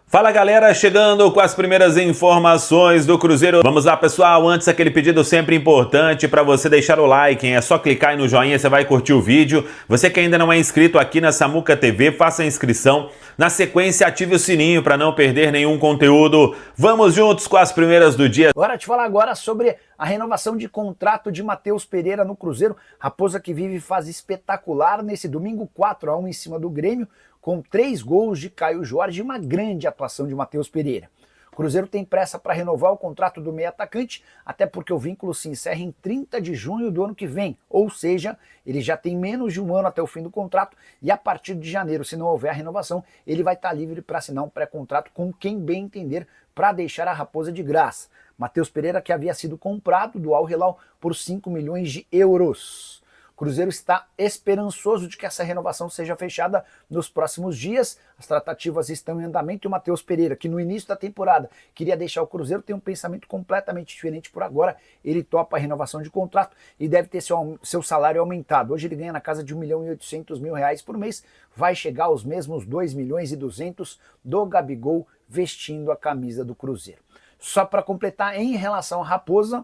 Fala galera, chegando com as primeiras informações do Cruzeiro. Vamos lá pessoal, antes aquele pedido sempre importante para você deixar o like, hein? É só clicar aí no joinha, você vai curtir o vídeo. Você que ainda não é inscrito aqui na Samuca TV, faça a inscrição. Na sequência, ative o sininho para não perder nenhum conteúdo. Vamos juntos com as primeiras do dia. Bora te falar agora sobre a renovação de contrato de Matheus Pereira no Cruzeiro. Raposa que vive fase espetacular nesse domingo, 4-1 em cima do Grêmio, com 3 gols de Caio Jorge e uma grande atuação de Matheus Pereira. O Cruzeiro tem pressa para renovar o contrato do meio atacante, até porque o vínculo se encerra em 30 de junho do ano que vem, ou seja, ele já tem menos de um ano até o fim do contrato e a partir de janeiro, se não houver a renovação, ele vai estar livre para assinar um pré-contrato com quem bem entender para deixar a Raposa de graça. Matheus Pereira que havia sido comprado do Al Hilal por 5 milhões de euros. O Cruzeiro está esperançoso de que essa renovação seja fechada nos próximos dias. As tratativas estão em andamento e o Matheus Pereira, que no início da temporada queria deixar o Cruzeiro, tem um pensamento completamente diferente por agora. Ele topa a renovação de contrato e deve ter seu salário aumentado. Hoje ele ganha na casa de R$1.800.000 por mês, vai chegar aos mesmos R$2.200.000 do Gabigol vestindo a camisa do Cruzeiro. Só para completar, em relação à Raposa,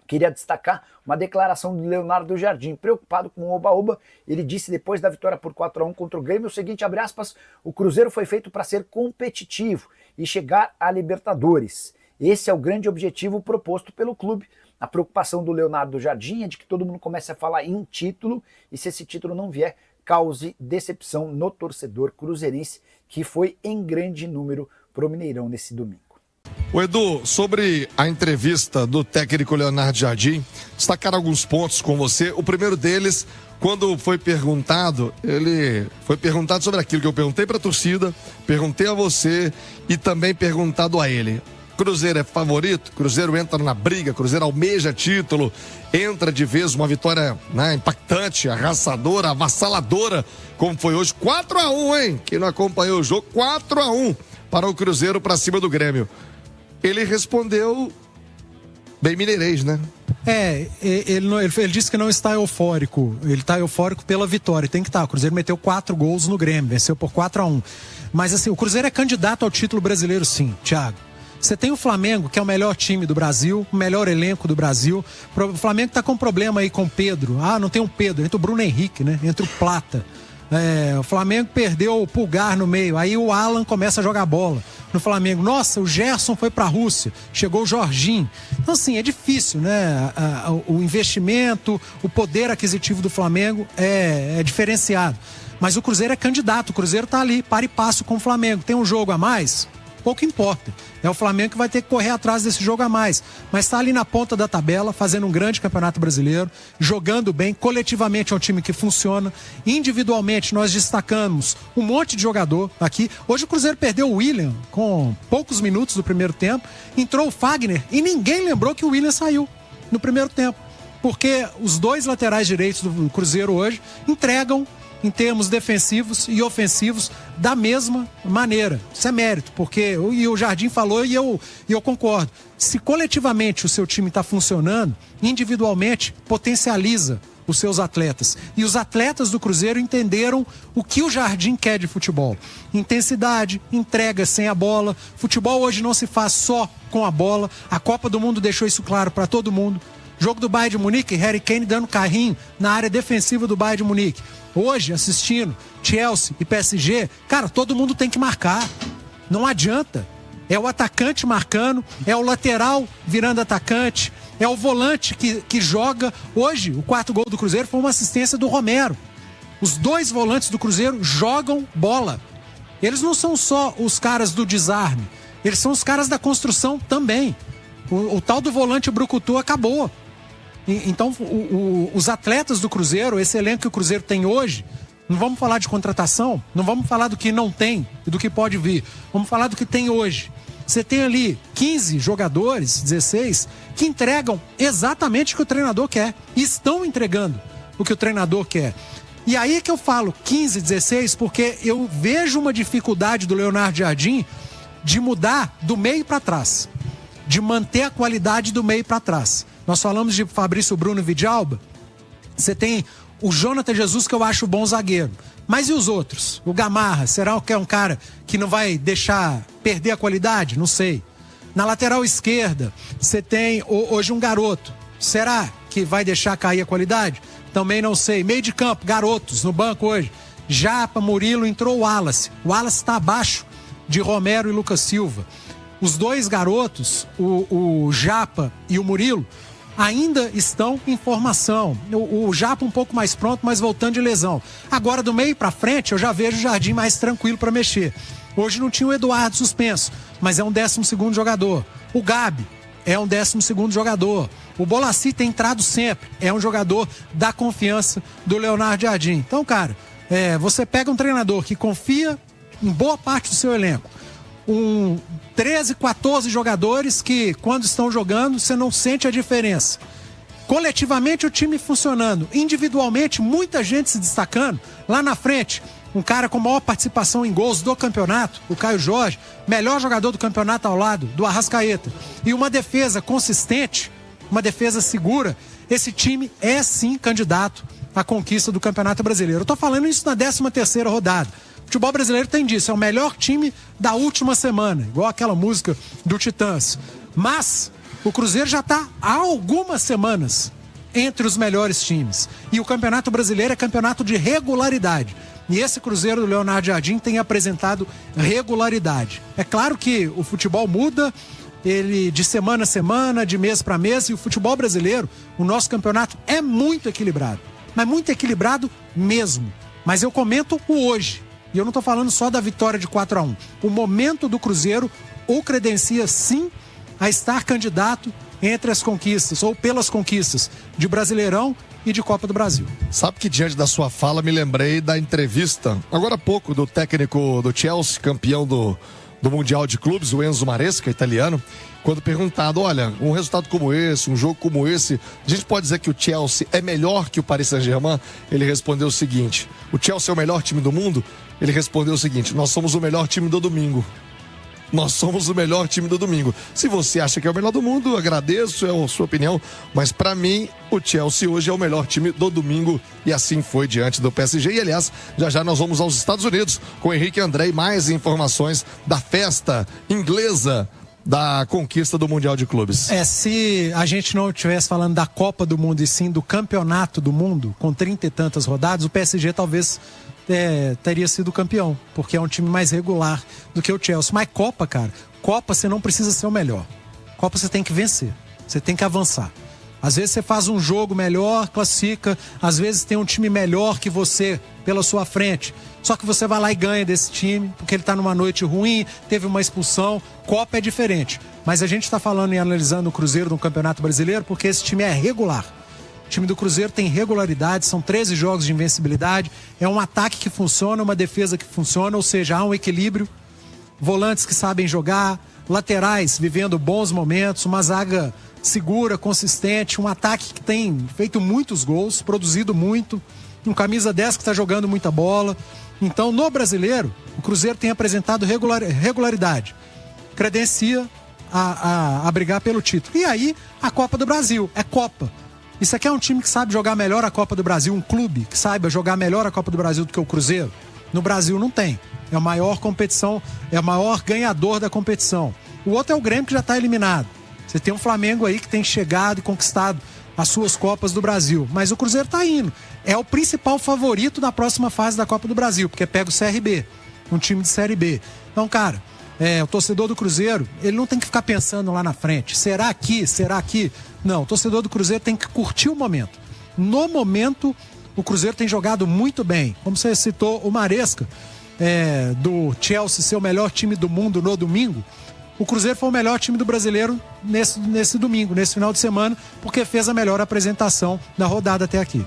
queria destacar uma declaração do Leonardo Jardim, preocupado com o Oba-Oba. Ele disse depois da vitória por 4-1 contra o Grêmio o seguinte, abre aspas, o Cruzeiro foi feito para ser competitivo e chegar à Libertadores. Esse é o grande objetivo proposto pelo clube. A preocupação do Leonardo Jardim é de que todo mundo comece a falar em título e se esse título não vier, cause decepção no torcedor cruzeirense, que foi em grande número pro Mineirão nesse domingo. O Edu, sobre a entrevista do técnico Leonardo Jardim, destacar alguns pontos com você. O primeiro deles, quando foi perguntado, ele foi perguntado sobre aquilo que eu perguntei para a torcida, perguntei a você e também perguntado a ele. Cruzeiro é favorito? Cruzeiro entra na briga, Cruzeiro almeja título, entra de vez uma vitória, né, impactante, arrasadora, avassaladora, como foi hoje, 4-1, hein? Quem não acompanhou o jogo, 4-1 para o Cruzeiro para cima do Grêmio. Ele respondeu bem mineirês, né? Ele disse que não está eufórico. Ele está eufórico pela vitória. Tem que estar. O Cruzeiro meteu 4 gols no Grêmio, venceu por 4-1. Mas assim, o Cruzeiro é candidato ao título brasileiro, sim, Thiago. Você tem o Flamengo, que é o melhor time do Brasil, o melhor elenco do Brasil. O Flamengo está com um problema aí com o Pedro. Ah, não tem um Pedro, entre o Bruno Henrique, né? Entre o Plata. O Flamengo perdeu o Pulgar no meio, aí o Alan começa a jogar bola no Flamengo. Nossa, o Gerson foi pra Rússia, chegou o Jorginho. Então assim, é difícil, né? O investimento, o poder aquisitivo do Flamengo é diferenciado. Mas o Cruzeiro é candidato, o Cruzeiro tá ali, para e passo com o Flamengo. Tem um jogo a mais? Pouco importa. É o Flamengo que vai ter que correr atrás desse jogo a mais. Mas está ali na ponta da tabela, fazendo um grande campeonato brasileiro, jogando bem, coletivamente é um time que funciona. Individualmente nós destacamos um monte de jogador aqui. Hoje o Cruzeiro perdeu o William com poucos minutos do primeiro tempo. Entrou o Fagner e ninguém lembrou que o William saiu no primeiro tempo. Porque os 2 laterais direitos do Cruzeiro hoje entregam em termos defensivos e ofensivos da mesma maneira. Isso é mérito, porque e o Jardim falou e eu concordo. Se coletivamente o seu time está funcionando, individualmente potencializa os seus atletas. E os atletas do Cruzeiro entenderam o que o Jardim quer de futebol. Intensidade, entrega sem a bola. Futebol hoje não se faz só com a bola. A Copa do Mundo deixou isso claro para todo mundo. Jogo do Bayern de Munique, Harry Kane dando carrinho na área defensiva do Bayern de Munique. Hoje, assistindo Chelsea e PSG, cara, todo mundo tem que marcar. Não adianta. É o atacante marcando, é o lateral virando atacante, é o volante que joga. Hoje, o 4º gol do Cruzeiro foi uma assistência do Romero. Os 2 volantes do Cruzeiro jogam bola. Eles não são só os caras do desarme, eles são os caras da construção também. O tal do volante brucutu acabou. Então, os atletas do Cruzeiro, esse elenco que o Cruzeiro tem hoje, não vamos falar de contratação, não vamos falar do que não tem e do que pode vir. Vamos falar do que tem hoje. Você tem ali 15 jogadores, 16, que entregam exatamente o que o treinador quer. E estão entregando o que o treinador quer. E aí que eu falo 15, 16, porque eu vejo uma dificuldade do Leonardo Jardim de mudar do meio para trás. De manter a qualidade do meio para trás. Nós falamos de Fabrício Bruno e Vidalba. Você tem O Jonathan Jesus, que eu acho bom zagueiro. Mas e os outros? O Gamarra, será que é um cara que não vai deixar perder a qualidade? Não sei. Na lateral esquerda, você tem hoje um garoto. Será que vai deixar cair a qualidade? Também não sei. Meio de campo, garotos no banco hoje. Japa, Murilo, entrou o Wallace. O Wallace está abaixo de Romero e Lucas Silva. Os dois garotos, o Japa e o Murilo, ainda estão em formação. O Japa um pouco mais pronto, mas voltando de lesão. Agora, do meio para frente, eu já vejo o Jardim mais tranquilo para mexer. Hoje não tinha o Eduardo suspenso, mas é um 12º jogador. O Gabi é um 12º jogador. O Bolaci tem entrado sempre. É um jogador da confiança do Leonardo Jardim. Então, cara, você pega um treinador que confia em boa parte do seu elenco. 13, 14 jogadores que, quando estão jogando, você não sente a diferença. Coletivamente, o time funcionando. Individualmente, muita gente se destacando. Lá na frente, um cara com maior participação em gols do campeonato, o Caio Jorge, melhor jogador do campeonato ao lado do Arrascaeta. E uma defesa consistente, uma defesa segura. Esse time é, sim, candidato à conquista do Campeonato Brasileiro. Eu tô falando isso na 13ª rodada. O futebol brasileiro tem disso, é o melhor time da última semana, igual aquela música do Titãs. Mas o Cruzeiro já está há algumas semanas entre os melhores times. E o Campeonato Brasileiro é campeonato de regularidade. E esse Cruzeiro do Leonardo Jardim tem apresentado regularidade. É claro que o futebol muda, ele de semana a semana, de mês para mês, e o futebol brasileiro, o nosso campeonato é muito equilibrado. Mas muito equilibrado mesmo. Mas eu comento o hoje. E eu não estou falando só da vitória de 4-1. O momento do Cruzeiro o credencia, sim, a estar candidato entre as conquistas, ou pelas conquistas de Brasileirão e de Copa do Brasil. Sabe que diante da sua fala me lembrei da entrevista, agora há pouco, do técnico do Chelsea, campeão do Mundial de Clubes, o Enzo Maresca, italiano, quando perguntado, olha, um resultado como esse, um jogo como esse, a gente pode dizer que o Chelsea é melhor que o Paris Saint-Germain? Ele respondeu o seguinte: o Chelsea é o melhor time do mundo? Ele respondeu o seguinte: nós somos o melhor time do domingo. Nós somos o melhor time do domingo. Se você acha que é o melhor do mundo, agradeço, é a sua opinião, mas para mim o Chelsea hoje é o melhor time do domingo, e assim foi diante do PSG. E aliás, já nós vamos aos Estados Unidos com o Henrique André e mais informações da festa inglesa da conquista do Mundial de Clubes. Se a gente não estivesse falando da Copa do Mundo e sim do Campeonato do Mundo, com 30 e tantas rodadas, o PSG talvez teria sido campeão, porque é um time mais regular do que o Chelsea. Mas Copa, cara, Copa você não precisa ser o melhor. Copa você tem que vencer, você tem que avançar. Às vezes você faz um jogo melhor, classifica, às vezes tem um time melhor que você pela sua frente, só que você vai lá e ganha desse time, porque ele tá numa noite ruim, teve uma expulsão. Copa é diferente, mas a gente tá falando e analisando o Cruzeiro no Campeonato Brasileiro porque esse time é regular. O time do Cruzeiro tem regularidade, são 13 jogos de invencibilidade, é um ataque que funciona, uma defesa que funciona, ou seja, há um equilíbrio, volantes que sabem jogar, laterais vivendo bons momentos, uma zaga segura, consistente, um ataque que tem feito muitos gols, produzido muito, um camisa 10 que está jogando muita bola. Então, no Brasileiro, o Cruzeiro tem apresentado regularidade, credencia a brigar pelo título. E aí, a Copa do Brasil, é Copa. Isso aqui é um time que sabe jogar melhor a Copa do Brasil, um clube que saiba jogar melhor a Copa do Brasil do que o Cruzeiro. No Brasil não tem. É a maior competição, é o maior ganhador da competição. O outro é o Grêmio, que já está eliminado. Você tem um Flamengo aí que tem chegado e conquistado as suas Copas do Brasil. Mas o Cruzeiro está indo. É o principal favorito da próxima fase da Copa do Brasil, porque pega o CRB, um time de Série B. Então, cara, o torcedor do Cruzeiro, ele não tem que ficar pensando lá na frente. Será aqui? Será aqui? Não, o torcedor do Cruzeiro tem que curtir o momento. No momento, o Cruzeiro tem jogado muito bem. Como você citou, o Maresca, do Chelsea ser o melhor time do mundo no domingo, o Cruzeiro foi o melhor time do brasileiro nesse domingo, nesse final de semana, porque fez a melhor apresentação da rodada até aqui.